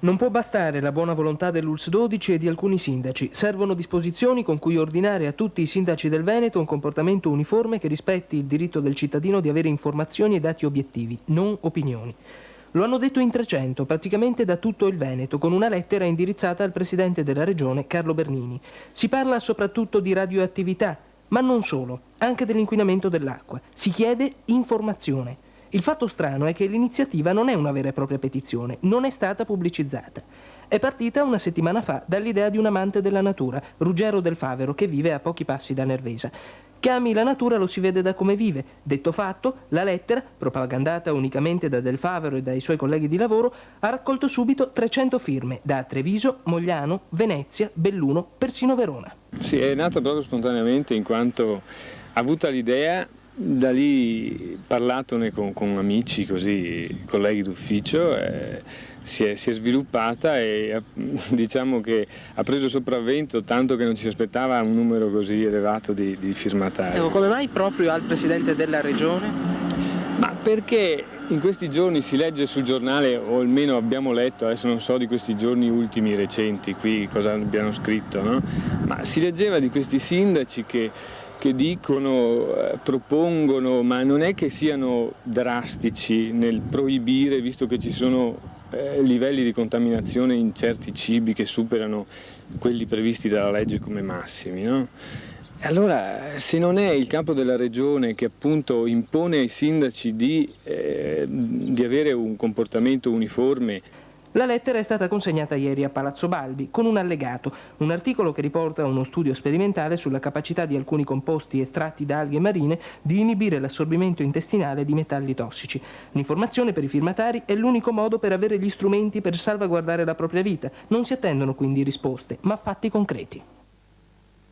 Non può bastare la buona volontà dell'ULSS 12 e di alcuni sindaci. Servono disposizioni con cui ordinare a tutti i sindaci del Veneto un comportamento uniforme che rispetti il diritto del cittadino di avere informazioni e dati obiettivi, non opinioni. Lo hanno detto in 300, praticamente da tutto il Veneto, con una lettera indirizzata al presidente della regione, Carlo Bernini. Si parla soprattutto di radioattività, ma non solo, anche dell'inquinamento dell'acqua. Si chiede informazione. Il fatto strano è che l'iniziativa non è una vera e propria petizione, non è stata pubblicizzata. È partita una settimana fa dall'idea di un amante della natura, Ruggero Del Favero, che vive a pochi passi da Nervesa. Che ami la natura lo si vede da come vive. Detto fatto, la lettera, propagandata unicamente da Del Favero e dai suoi colleghi di lavoro, ha raccolto subito 300 firme da Treviso, Mogliano, Venezia, Belluno, persino Verona. Sì, è nata proprio spontaneamente in quanto ha avuto l'idea, da lì parlatone con amici, così, colleghi d'ufficio, si è sviluppata e diciamo che ha preso sopravvento, tanto che non ci si aspettava un numero così elevato di firmatari. Come mai proprio al presidente della regione? Ma perché in questi giorni si legge sul giornale, o almeno abbiamo letto, adesso non so di questi giorni ultimi recenti qui cosa abbiano scritto, no? Ma si leggeva di questi sindaci che dicono, propongono, ma non è che siano drastici nel proibire, visto che ci sono livelli di contaminazione in certi cibi che superano quelli previsti dalla legge come massimi, no? Allora, se non è il capo della regione che appunto impone ai sindaci di avere un comportamento uniforme. La lettera è stata consegnata ieri a Palazzo Balbi con un allegato, un articolo che riporta uno studio sperimentale sulla capacità di alcuni composti estratti da alghe marine di inibire l'assorbimento intestinale di metalli tossici. L'informazione per i firmatari è l'unico modo per avere gli strumenti per salvaguardare la propria vita. Non si attendono quindi risposte, ma fatti concreti.